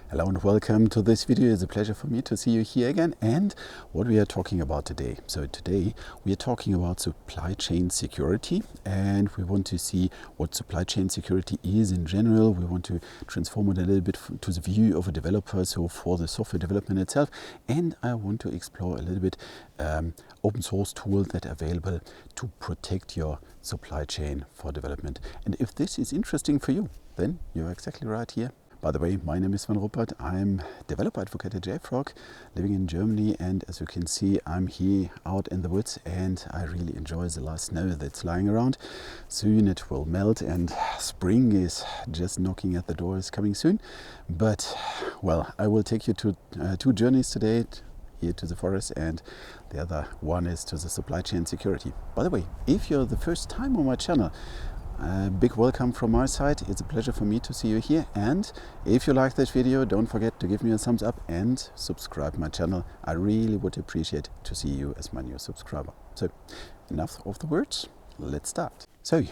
Hello and welcome to this video. It's a pleasure for me to see you here again, and what we are talking about today. So today we are talking about supply chain security, and we want to see what supply chain security is in general. We want to transform it a little bit to the view of a developer, so for the software development itself, and I want to explore a little bit open source tools that are available to protect your supply chain for development. And if this is interesting for you, then you're exactly right here. By the way, my name is Sven. I'm developer advocate at JFrog, living in Germany, and as you can see, I'm here out in the woods, and I really enjoy the last snow that's lying around. Soon it will melt, and spring is just knocking at the door, is coming soon. But, well, I will take you to two journeys today, here to the forest, and the other one is to the supply chain security. By the way, if you're the first time on my channel, big welcome from my side. It's a pleasure for me to see you here, and if you like this video, don't forget to give me a thumbs up and subscribe my channel. I really would appreciate to see you as my new subscriber. So enough of the words, let's start. So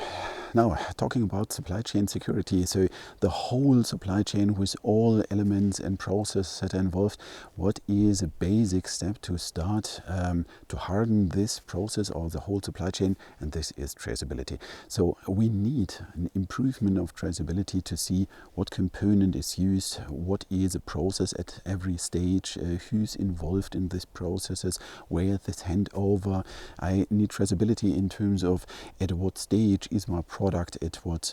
now talking about supply chain security, so the whole supply chain with all elements and processes that are involved, what is a basic step to start to harden this process or the whole supply chain? And this is traceability. So we need an improvement of traceability to see what component is used, what is a process at every stage, who's involved in these processes, where this handover. I need traceability in terms of at what stage is my product, at what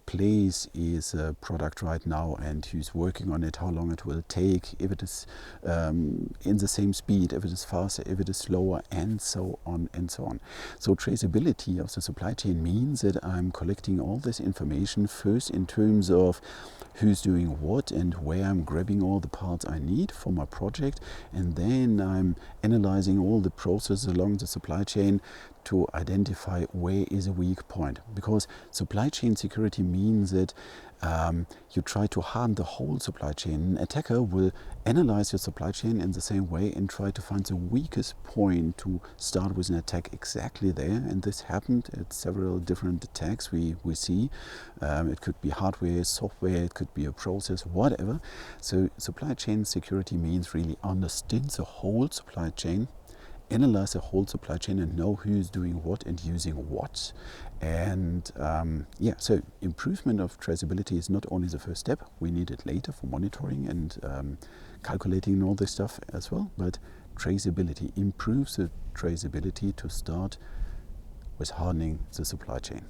place is a product right now, and who's working on it, how long it will take, if it is in the same speed, if it is faster, if it is slower, and so on and so on. So traceability of the supply chain means that I'm collecting all this information first in terms of who's doing what and where I'm grabbing all the parts I need for my project, and then I'm analyzing all the processes along the supply chain to identify where is a weak point. Because supply chain security means that you try to harden the whole supply chain. An attacker will analyze your supply chain in the same way and try to find the weakest point to start with an attack exactly there. And this happened at several different attacks we see. It could be hardware, software, it could be a process, whatever. So supply chain security means really understand the whole supply chain, analyze the whole supply chain, and know who's doing what and using what. And so improvement of traceability is not only the first step, we need it later for monitoring and calculating and all this stuff as well, but traceability improves the traceability to start with hardening the supply chain.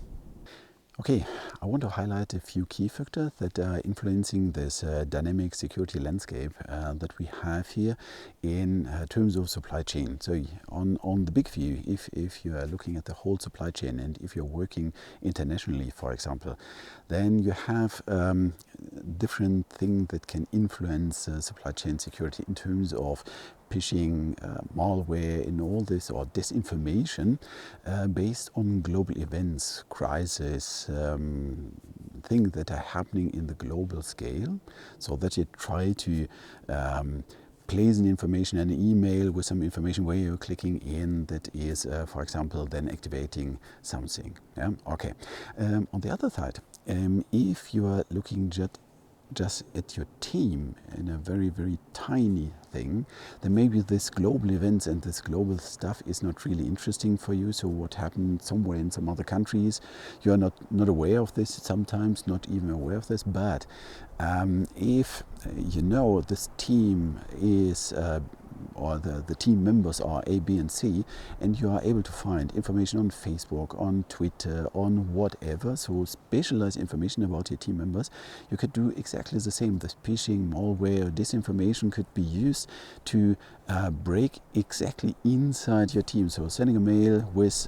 Okay, I want to highlight a few key factors that are influencing this dynamic security landscape that we have here in terms of supply chain. So on the big view, if you are looking at the whole supply chain, and if you're working internationally, for example, then you have different things that can influence supply chain security in terms of phishing, malware, and all this, or disinformation based on global events, crises, things that are happening in the global scale, so that you try to place an information in an email with some information where you're clicking in that is, for example, then activating something. Yeah? Okay. On the other side, if you are looking just at your team in a very, very tiny thing, then maybe this global events and this global stuff is not really interesting for you. So what happened somewhere in some other countries, you are not aware of this, sometimes not even aware of this. But if you know this team is or the team members are A, B, and C, and you are able to find information on Facebook, on Twitter, on whatever, so specialized information about your team members, you could do exactly the same. This phishing, malware, disinformation could be used to break exactly inside your team. So sending a mail with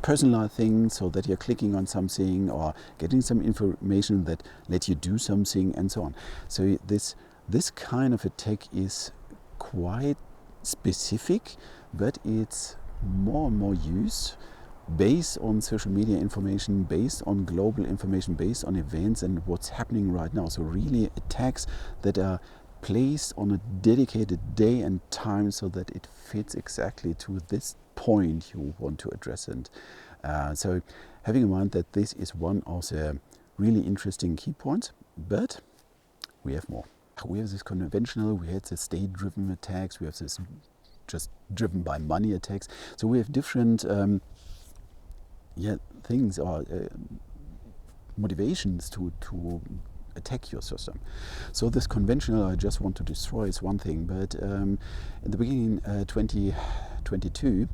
personalized things, so that you're clicking on something or getting some information that lets you do something, and so on. So this kind of attack is quite specific, but it's more and more used based on social media information, based on global information, based on events and what's happening right now. So really attacks that are placed on a dedicated day and time, so that it fits exactly to this point you want to address. And so having in mind that this is one of the really interesting key points, but we have more. We have this conventional, we had the state-driven attacks, we have this just driven by money attacks. So we have different things or motivations to attack your system. So this conventional, I just want to destroy, is one thing, but in the beginning 2022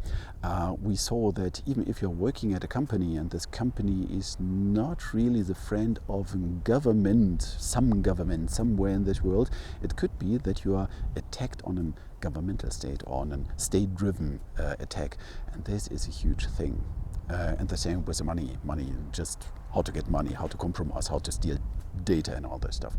we saw that even if you're working at a company and this company is not really the friend of government, some government somewhere in this world, it could be that you are attacked on a governmental state or on a state-driven attack, and this is a huge thing. And the same with the money, just how to get money, how to compromise, how to steal data and all that stuff.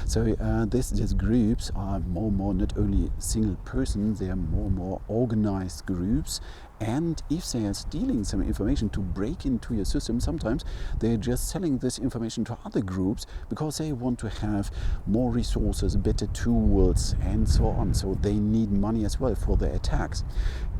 So these groups are more and more not only single persons, they are more and more organized groups. And if they are stealing some information to break into your system, sometimes they're just selling this information to other groups because they want to have more resources, better tools, and so on. So they need money as well for their attacks.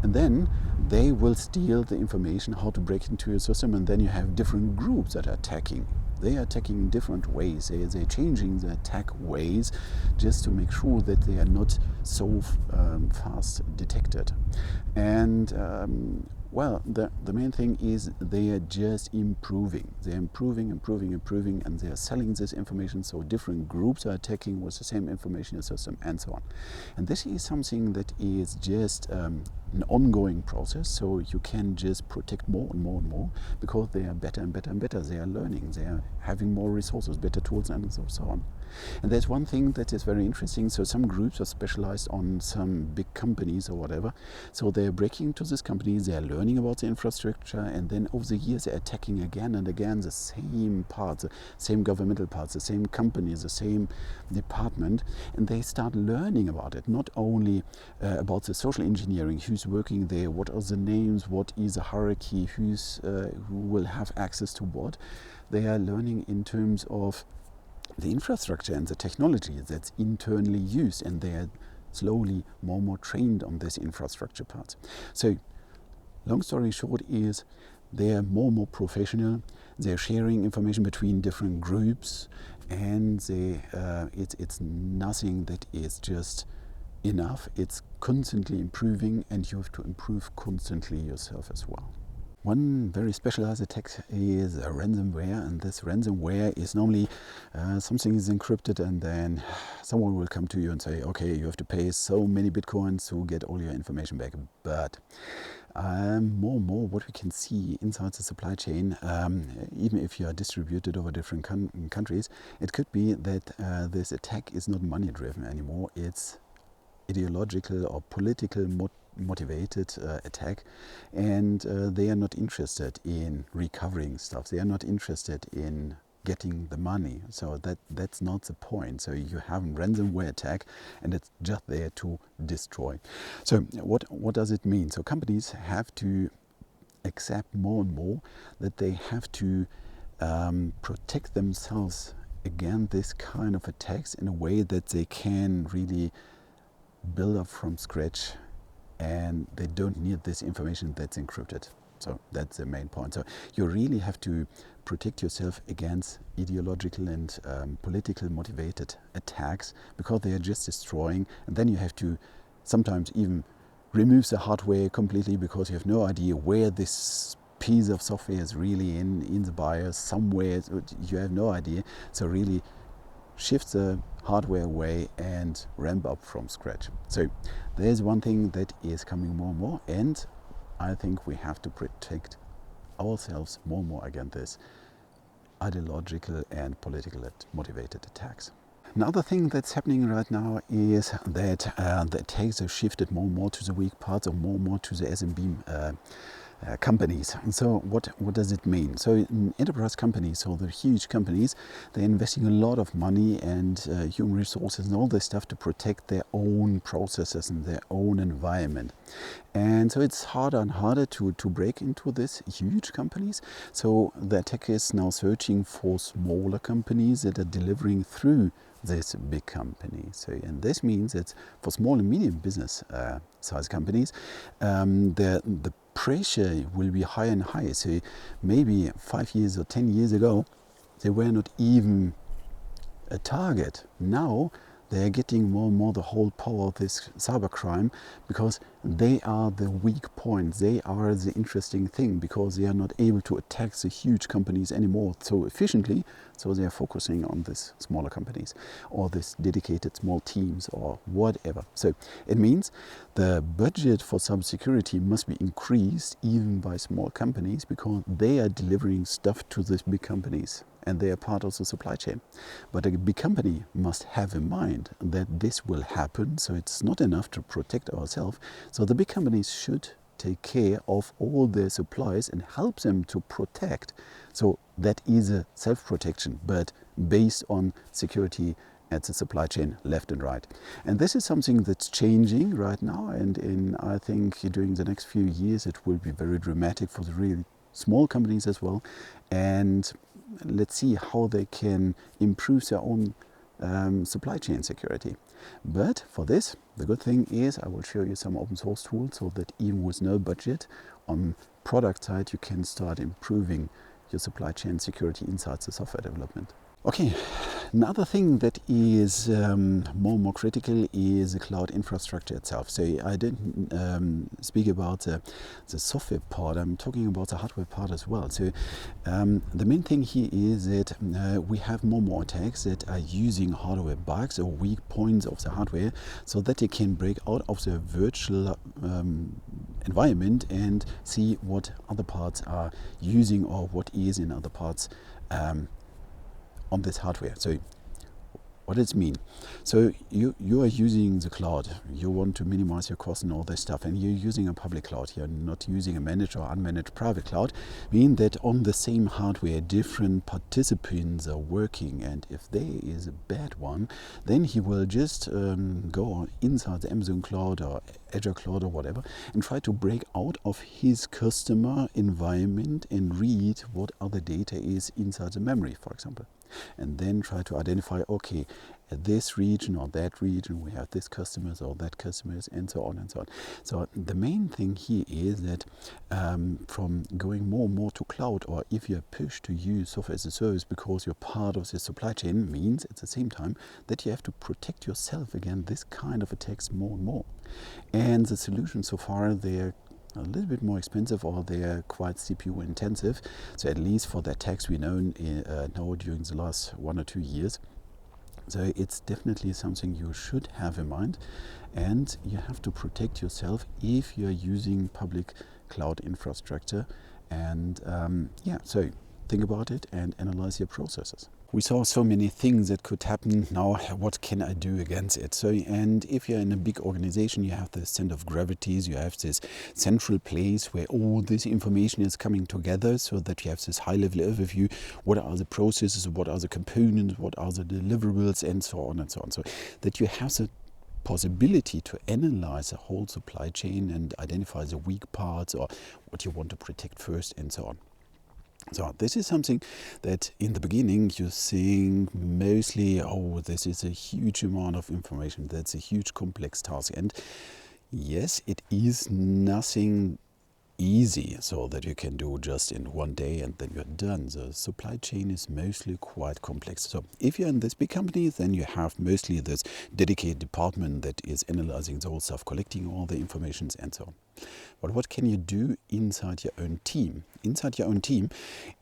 And then they will steal the information how to break into your system, and then you have different groups that are attacking. They are attacking in different ways. They're changing the attack ways just to make sure that they are not so fast detected. And well, the main thing is they are just improving. They're improving, and they are selling this information, so different groups are attacking with the same information system and so on. And this is something that is just an ongoing process, so you can just protect more and more because they are better and better. They are learning, they are having more resources, better tools, and so on. And there's one thing that is very interesting. So some groups are specialized on some big companies or whatever. So they're breaking into these companies, they're learning about the infrastructure, and then over the years they're attacking again and again the same parts, the same governmental parts, the same companies, the same department, and they start learning about it. Not only about the social engineering, who's working there, what are the names, what is the hierarchy, who will have access to what. They are learning in terms of the infrastructure and the technology that's internally used, and they are slowly more and more trained on this infrastructure part. So long story short is they are more and more professional. They're sharing information between different groups, and it's nothing that is just enough. It's constantly improving, and you have to improve constantly yourself as well. One very specialized attack is a ransomware, and this ransomware is normally something is encrypted, and then someone will come to you and say, okay, you have to pay so many bitcoins to get all your information back. But more and more what we can see inside the supply chain, even if you are distributed over different countries, it could be that this attack is not money driven anymore. It's ideological or political motivated attack, and they are not interested in recovering stuff. They are not interested in getting the money. So that's not the point. So you have a ransomware attack, and it's just there to destroy. So what does it mean? So companies have to accept more and more that they have to protect themselves against this kind of attacks in a way that they can really build up from scratch, and they don't need this information that's encrypted. So that's the main point. So you really have to protect yourself against ideological and political motivated attacks, because they are just destroying, and then you have to sometimes even remove the hardware completely, because you have no idea where this piece of software is really in the BIOS somewhere. You have no idea. So really shift the hardware away and ramp up from scratch. So there's one thing that is coming more and more, and I think we have to protect ourselves more and more against this ideological and political motivated attacks. Another thing that's happening right now is that the attacks have shifted more and more to the weak parts, or more and more to the SMB companies. And so what does it mean? So in enterprise companies, so the huge companies, they're investing a lot of money and human resources and all this stuff to protect their own processes and their own environment. And so it's harder and harder to break into these huge companies. So the attacker is now searching for smaller companies that are delivering through this big company. So, and this means that for small and medium business size companies, the pressure will be higher and higher. So maybe 5 years or 10 years ago, they were not even a target. Now they are getting more and more the whole power of this cybercrime, because they are the weak points. They are the interesting thing, because they are not able to attack the huge companies anymore so efficiently. So they are focusing on these smaller companies or this dedicated small teams or whatever. So it means the budget for cybersecurity must be increased even by small companies, because they are delivering stuff to these big companies and they are part of the supply chain. But a big company must have in mind that this will happen, so it's not enough to protect ourselves. So the big companies should take care of all their supplies and help them to protect. So that is a self-protection, but based on security at the supply chain left and right. And this is something that's changing right now, and I think during the next few years it will be very dramatic for the really small companies as well. And let's see how they can improve their own supply chain security. But for this, the good thing is I will show you some open source tools, so that even with no budget on product side, you can start improving your supply chain security inside the software development. Okay, another thing that is more and more critical is the cloud infrastructure itself. So I didn't speak about the software part, I'm talking about the hardware part as well. So the main thing here is that we have more and more attacks that are using hardware bugs or weak points of the hardware, so that they can break out of the virtual environment and see what other parts are using or what is in other parts on this hardware. So what does it mean? So you are using the cloud, you want to minimize your costs and all this stuff, and you're using a public cloud, you're not using a managed or unmanaged private cloud, meaning that on the same hardware different participants are working, and if there is a bad one, then he will just go inside the Amazon cloud or Azure cloud or whatever and try to break out of his customer environment and read what other data is inside the memory, for example. And then try to identify, okay, at this region or that region we have this customers or that customers, and so on and so on. So the main thing here is that from going more and more to cloud, or if you're pushed to use software as a service because you're part of the supply chain, means at the same time that you have to protect yourself against this kind of attacks more and more. And the solution so far, they're a little bit more expensive, or they're quite CPU intensive. So at least for the attacks we know during the last 1 or 2 years. So it's definitely something you should have in mind, and you have to protect yourself if you're using public cloud infrastructure. And so think about it and analyze your processes. We saw so many things that could happen. Now, what can I do against it? So, and if you're in a big organization, you have the center of gravities, you have this central place where all this information is coming together, so that you have this high-level overview. What are the processes? What are the components? What are the deliverables? And so on and so on. So that you have the possibility to analyze the whole supply chain and identify the weak parts or what you want to protect first, and so on. So this is something that in the beginning you think mostly, oh, this is a huge amount of information, that's a huge complex task. And yes, it is nothing easy so that you can do just in one day and then you're done. The supply chain is mostly quite complex. So if you're in this big company, then you have mostly this dedicated department that is analyzing the whole stuff, collecting all the information and so on. But what can you do inside your own team? Inside your own team,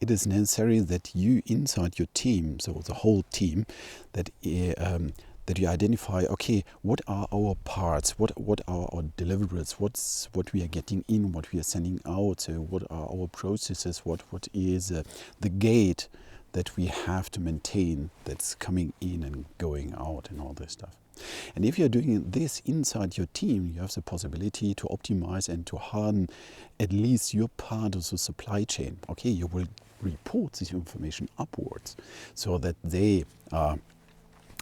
it is necessary that you inside your team, so the whole team, that you identify, okay, what are our parts, what are our deliverables, what we are getting in, what we are sending out, so what are our processes, what is the gate that we have to maintain that's coming in and going out and all this stuff. And if you're doing this inside your team, you have the possibility to optimize and to harden at least your part of the supply chain. Okay, you will report this information upwards so that they are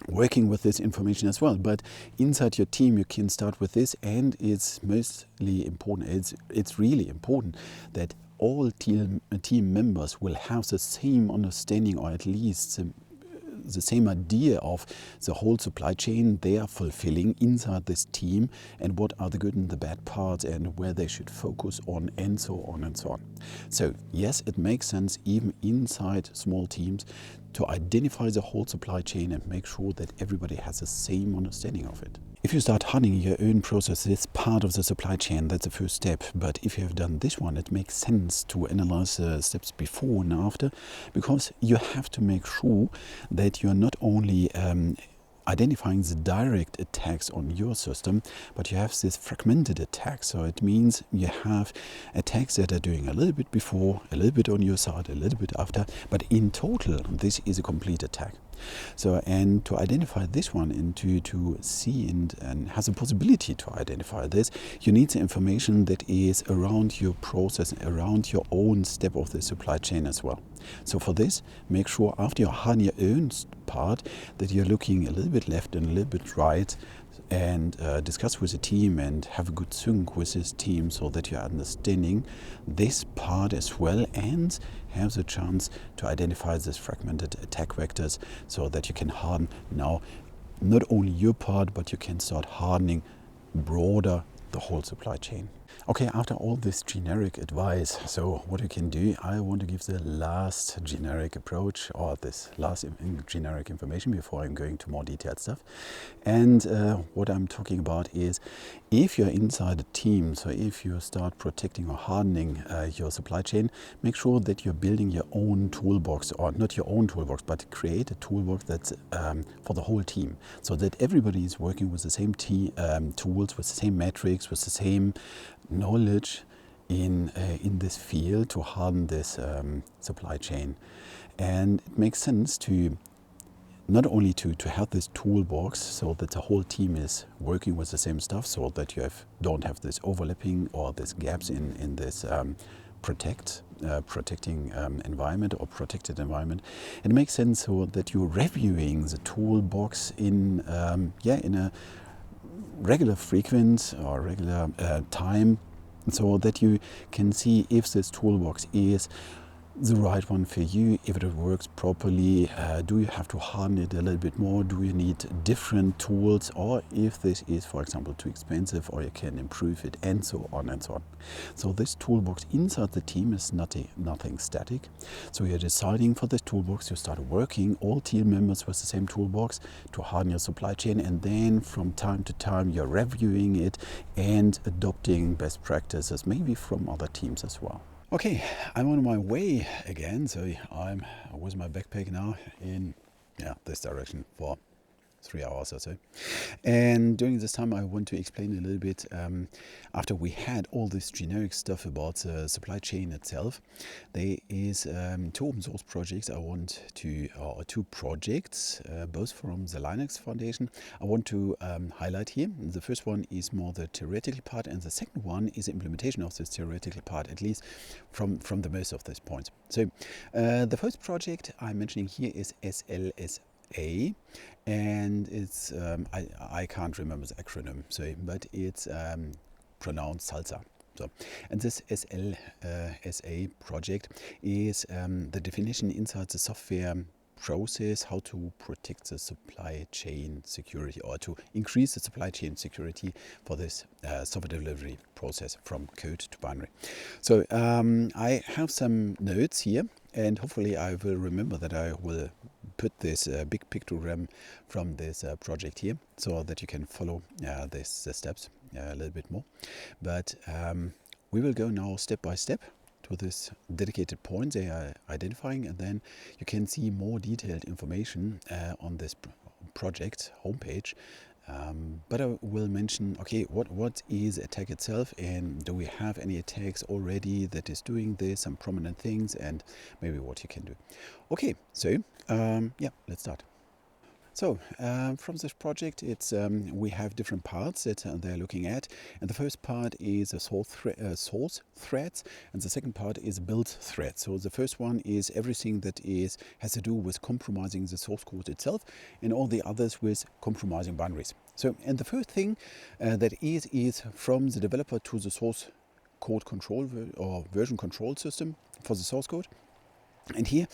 working with this information as well. But inside your team, you can start with this, and it's mostly important. It's really important that all team members will have the same understanding, or at least the same idea of the whole supply chain they are fulfilling inside this team, and what are the good and the bad parts and where they should focus on, and so on and so on. So yes, it makes sense even inside small teams to identify the whole supply chain and make sure that everybody has the same understanding of it. If you start hardening your own process, this part of the supply chain, that's the first step. But if you have done this one, it makes sense to analyze the steps before and after, because you have to make sure that you're not only identifying the direct attacks on your system, but you have this fragmented attack. So it means you have attacks that are doing a little bit before, a little bit on your side, a little bit after, but in total this is a complete attack. So, and to identify this one and to see and has a possibility to identify this, you need the information that is around your process, around your own step of the supply chain as well. So for this, make sure after you harden your own part that you're looking a little bit left and a little bit right, and discuss with the team and have a good sync with this team so that you're understanding this part as well, and have the chance to identify these fragmented attack vectors so that you can harden now not only your part, but you can start hardening broader the whole supply chain. Okay, after all this generic advice, so what you can do, I want to give the last generic approach, or this last generic information before I'm going to more detailed stuff. And what I'm talking about is, if you're inside a team, so if you start protecting or hardening your supply chain, make sure that you're building your own toolbox, or not your own toolbox, but create a toolbox that's for the whole team, so that everybody is working with the same tools, with the same metrics, with the same knowledge in this field to harden this supply chain. And it makes sense to not only to have this toolbox so that the whole team is working with the same stuff, so that you don't have this overlapping or these gaps in this protecting environment or protected environment. It makes sense so that you're reviewing the toolbox in a regular frequency or regular time, so that you can see if this toolbox is the right one for you, if it works properly. Do you have to harden it a little bit more? Do you need different tools? Or if this is, for example, too expensive, or you can improve it, and so on and so on. So this toolbox inside the team is nothing static. So you're deciding for this toolbox, you start working, all team members with the same toolbox to harden your supply chain, and then from time to time you're reviewing it and adopting best practices, maybe from other teams as well. Okay, I'm on my way again, so I'm with my backpack now in this direction for 3 hours or so. And during this time I want to explain a little bit, after we had all this generic stuff about the supply chain itself, there is 2 open source projects I want to, or 2 projects, both from the Linux Foundation, I want to highlight here. The first one is more the theoretical part, and the second one is the implementation of this theoretical part, at least from the most of these points. So the first project I'm mentioning here is Slsa, and it's I can't remember the acronym, so but it's pronounced Slsa. So, and this Slsa project is the definition inside the software process how to protect the supply chain security, or to increase the supply chain security for this software delivery process from code to binary. So I have some notes here, and hopefully I will remember that I will put this big pictogram from this project here, so that you can follow the steps a little bit more. But we will go now step by step to this dedicated point they are identifying, and then you can see more detailed information on this project homepage. But I will mention, okay, what is attack itself, and do we have any attacks already that is doing this, some prominent things, and maybe what you can do. Okay, so let's start. So from this project, it's we have different parts that they're looking at, and the first part is a source threads, and the second part is build threads. So the first one is everything that has to do with compromising the source code itself, and all the others with compromising binaries. So, and the first thing that is from the developer to the source code control or version control system for the source code, and here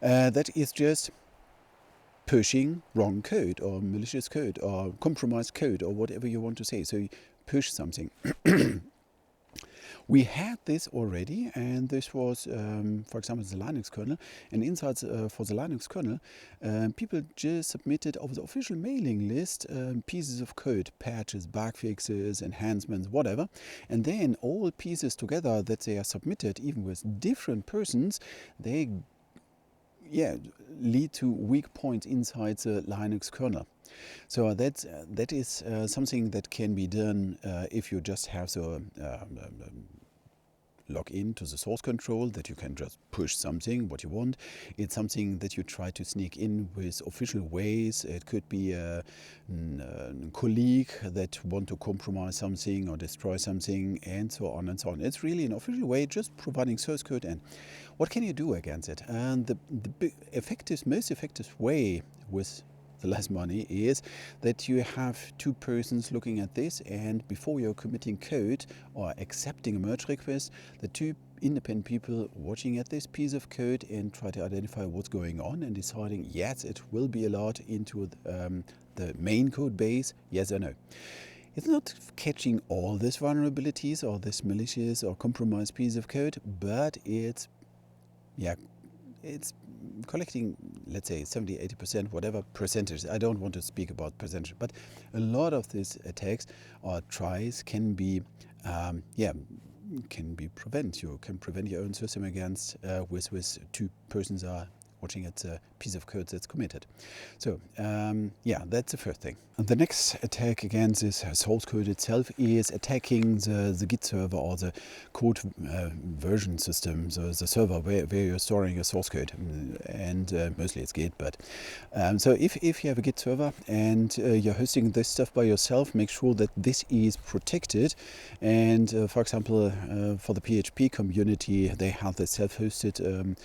that is just pushing wrong code or malicious code or compromised code or whatever you want to say. So you push something. We had this already, and this was, for example, the Linux kernel. And inside for the Linux kernel, people just submitted over the official mailing list pieces of code, patches, bug fixes, enhancements, whatever. And then all pieces together that they are submitted, even with different persons, they lead to weak points inside the Linux kernel. So that is something that can be done if you just have the log in to the source control, that you can just push something what you want. It's something that you try to sneak in with official ways. It could be a colleague that want to compromise something or destroy something, and so on and so on. It's really an official way, just providing source code. And what can you do against it? And the most effective way with the less money is that you have two persons looking at this, and before you're committing code or accepting a merge request, the two independent people watching at this piece of code and try to identify what's going on and deciding, yes, it will be allowed into the main code base, yes or no. It's not catching all these vulnerabilities or this malicious or compromised piece of code, but it's collecting, let's say, 70-80%, whatever percentage. I don't want to speak about percentage, but a lot of these attacks or tries can be prevented. You can prevent your own system against with two persons are watching at a piece of code that's committed. So that's the first thing. And the next attack against this source code itself is attacking the Git server or the code version system, the server where you're storing your source code. And mostly it's Git, but so if you have a Git server and you're hosting this stuff by yourself, make sure that this is protected. And for example, for the PHP community, they have the self-hosted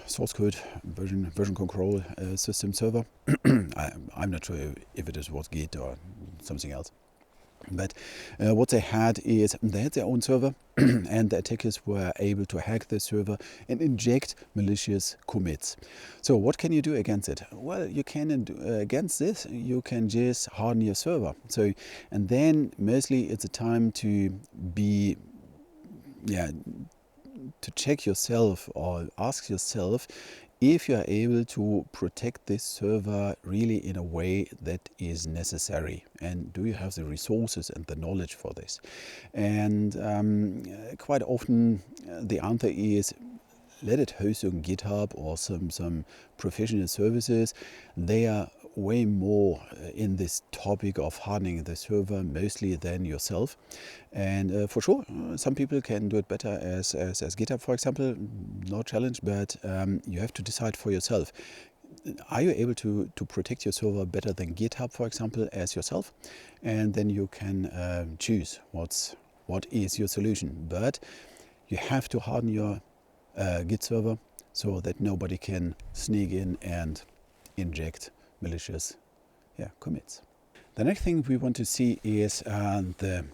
source code version control system server. I'm not sure if it was Git or something else. But what they had is they had their own server and the attackers were able to hack the server and inject malicious commits. So what can you do against it? Well, you can against this, you can just harden your server. So, and then mostly it's a time to be, to check yourself or ask yourself if you are able to protect this server really in a way that is necessary, and do you have the resources and the knowledge for this? And quite often the answer is let it host on GitHub or some professional services. They are way more in this topic of hardening the server mostly than yourself. And for sure, some people can do it better as GitHub, for example, no challenge, but you have to decide for yourself. Are you able to protect your server better than GitHub, for example, as yourself? And then you can choose what is your solution. But you have to harden your Git server so that nobody can sneak in and inject malicious commits. The next thing we want to see is the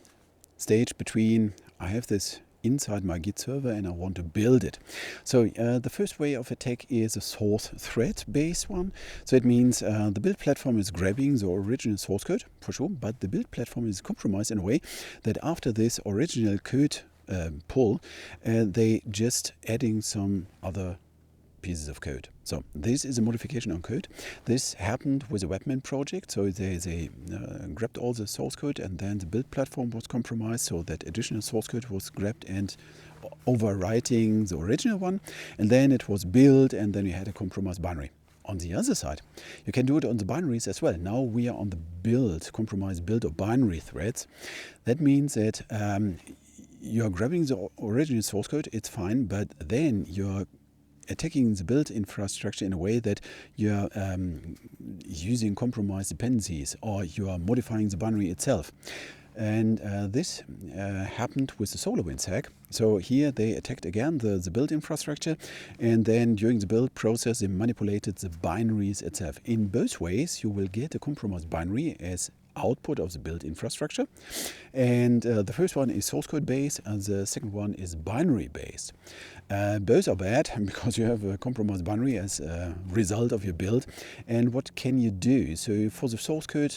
stage between I have this inside my Git server and I want to build it. So the first way of attack is a source thread based one. So it means the build platform is grabbing the original source code for sure, but the build platform is compromised in a way that after this original code pull, they just adding some other pieces of code. So this is a modification on code. This happened with a Webman project. So they grabbed all the source code and then the build platform was compromised. So that additional source code was grabbed and overwriting the original one. And then it was built and then you had a compromised binary. On the other side, you can do it on the binaries as well. Now we are on the build, compromised build or binary threads. That means that you're grabbing the original source code, it's fine, but then you're attacking the build infrastructure in a way that you're using compromised dependencies or you are modifying the binary itself. And this happened with the SolarWinds hack. So here they attacked again the build infrastructure, and then during the build process they manipulated the binaries itself. In both ways you will get a compromised binary as output of the build infrastructure. And the first one is source code based, and the second one is binary based. Both are bad because you have a compromised binary as a result of your build. And what can you do? So for the source code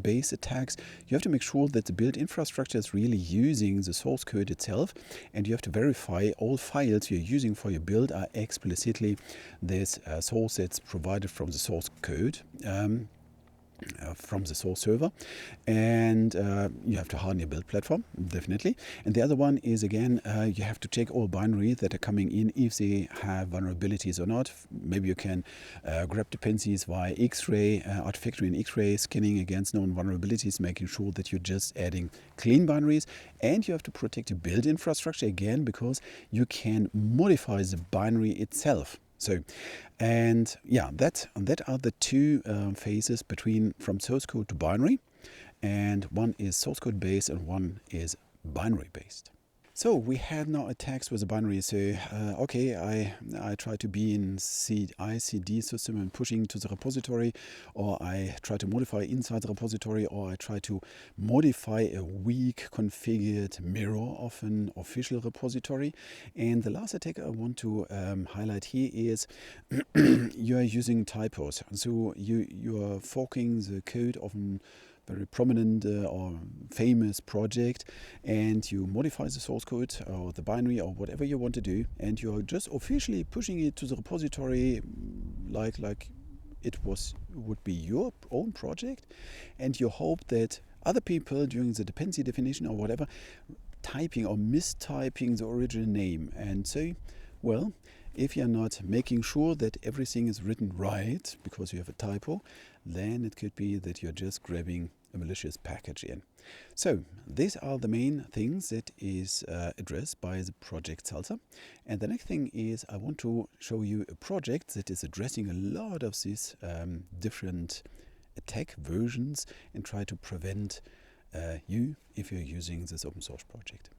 based attacks, you have to make sure that the build infrastructure is really using the source code itself, and you have to verify all files you're using for your build are explicitly this source that's provided from the source code. From the source server, and you have to harden your build platform, definitely. And the other one is, again, you have to check all binaries that are coming in if they have vulnerabilities or not. Maybe you can grab dependencies via X-ray, Artifactory and X-ray, scanning against known vulnerabilities, making sure that you're just adding clean binaries. And you have to protect your build infrastructure, again, because you can modify the binary itself. So, and yeah, that are the two phases from source code to binary, and one is source code based and one is binary based. So we had now attacks with the binary. So okay, I try to be in CI/CD system and pushing to the repository, or I try to modify inside the repository, or I try to modify a weak configured mirror of an official repository. And the last attack I want to highlight here is you are using typos. So you are forking the code of an very prominent or famous project, and you modify the source code or the binary or whatever you want to do, and you're just officially pushing it to the repository like it would be your own project, and you hope that other people during the dependency definition or whatever typing or mistyping the original name. And so, well, if you're not making sure that everything is written right because you have a typo, then it could be that you're just grabbing a malicious package in. So these are the main things that is addressed by the project Slsa. And the next thing is I want to show you a project that is addressing a lot of these different attack versions and try to prevent you if you're using this open source project.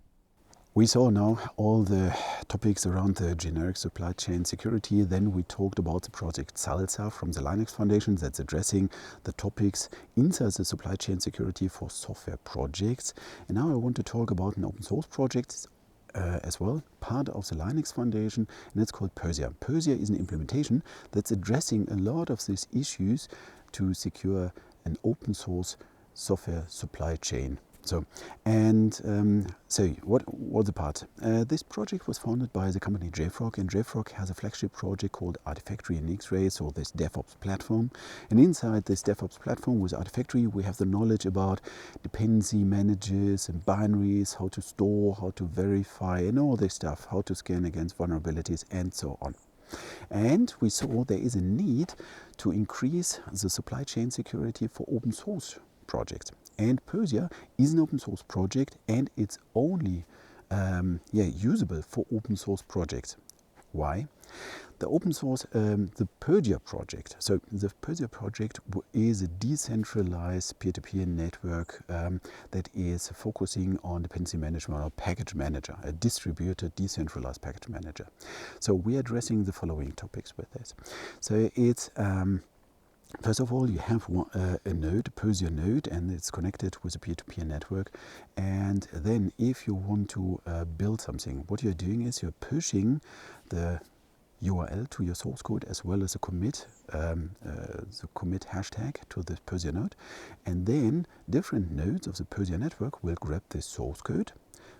We saw now all the topics around the generic supply chain security. Then we talked about the project Slsa from the Linux Foundation that's addressing the topics inside the supply chain security for software projects. And now I want to talk about an open source project as well, part of the Linux Foundation, and it's called Persia. Persia is an implementation that's addressing a lot of these issues to secure an open source software supply chain. So what was the part? This project was founded by the company JFrog, and JFrog has a flagship project called Artifactory and X-Ray, so this DevOps platform. And inside this DevOps platform with Artifactory, we have the knowledge about dependency managers and binaries, how to store, how to verify, and all this stuff, how to scan against vulnerabilities, and so on. And we saw there is a need to increase the supply chain security for open source projects. And Persia is an open source project, and it's only usable for open source projects. Why? The open source, the Persia project. So the Persia project is a decentralized peer-to-peer network that is focusing on dependency management or package manager, a distributed decentralized package manager. So we are addressing the following topics with this. So it's first of all, you have a node, a Persia node, and it's connected with a peer-to-peer network. And then if you want to build something, what you're doing is you're pushing the URL to your source code as well as the commit hashtag to the Persia node. And then different nodes of the Persia network will grab this source code,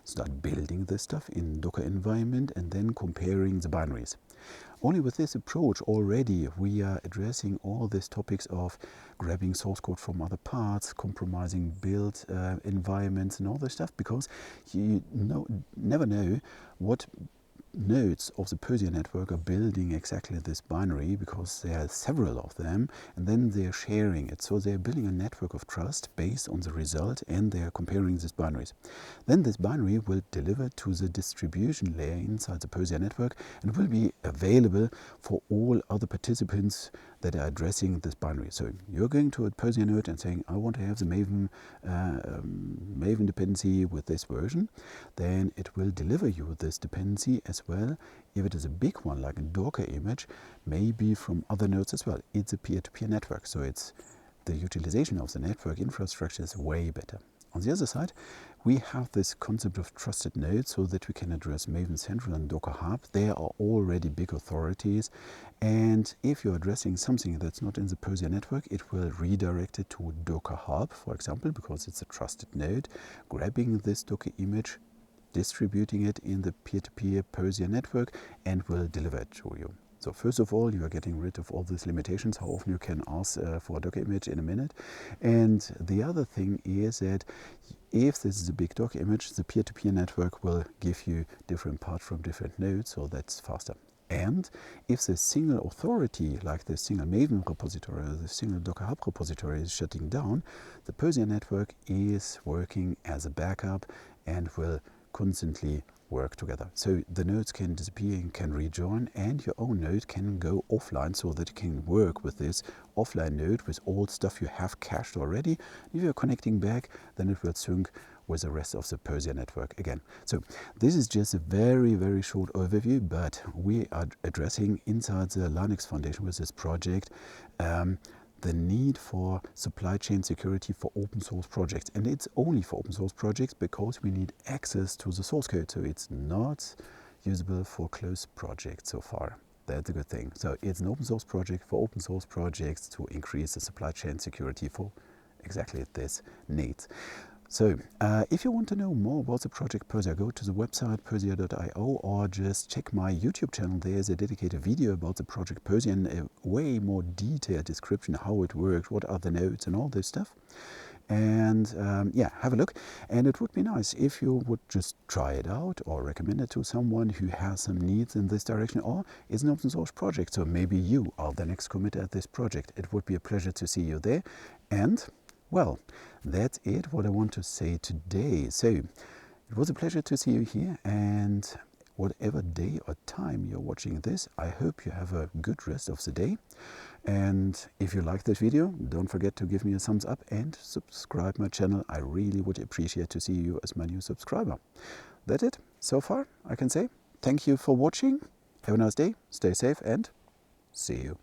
start building this stuff in Docker environment, and then comparing the binaries. Only with this approach already we are addressing all these topics of grabbing source code from other parts, compromising build environments and all this stuff, because you never know what nodes of the Persia network are building exactly this binary, because there are several of them, and then they're sharing it. So they're building a network of trust based on the result, and they're comparing these binaries. Then this binary will deliver to the distribution layer inside the Persia network and will be available for all other participants that are addressing this binary. So you're going to a Persia node and saying, I want to have the Maven dependency with this version. Then it will deliver you this dependency as well. If it is a big one, like a Docker image, maybe from other nodes as well. It's a peer-to-peer network, so it's the utilization of the network infrastructure is way better. On the other side, we have this concept of trusted nodes so that we can address Maven Central and Docker Hub. They are already big authorities, and if you're addressing something that's not in the POSIA network, it will redirect it to Docker Hub, for example, because it's a trusted node, grabbing this Docker image, distributing it in the peer-to-peer POSIA network, and will deliver it to you. So first of all, you are getting rid of all these limitations, how often you can ask for a Docker image in a minute. And the other thing is that if this is a big Docker image, the peer-to-peer network will give you different parts from different nodes, so that's faster. And if the single authority, like the single Maven repository or the single Docker Hub repository is shutting down, the POSIA network is working as a backup and will constantly work together. So the nodes can disappear and can rejoin, and your own node can go offline so that it can work with this offline node with all stuff you have cached already. If you're connecting back, then it will sync with the rest of the POSIA network again. So this is just a very, very short overview, but we are addressing inside the Linux Foundation with this project the need for supply chain security for open source projects. And it's only for open source projects because we need access to the source code. So it's not usable for closed projects so far. That's a good thing. So it's an open source project for open source projects to increase the supply chain security for exactly this needs. So if you want to know more about the project POSIA, go to the website posia.io or just check my YouTube channel. There's a dedicated video about the project POSIA and a way more detailed description how it works, what are the nodes and all this stuff. And yeah, have a look. And it would be nice if you would just try it out or recommend it to someone who has some needs in this direction or is an open source project. So maybe you are the next committer at this project. It would be a pleasure to see you there. And well, that's it what I want to say today. So it was a pleasure to see you here, and whatever day or time you're watching this, I hope you have a good rest of the day. And if you like this video, don't forget to give me a thumbs up and subscribe my channel. I really would appreciate to see you as my new subscriber. That's it so far. I can say thank you for watching. Have a nice day, stay safe, and see you.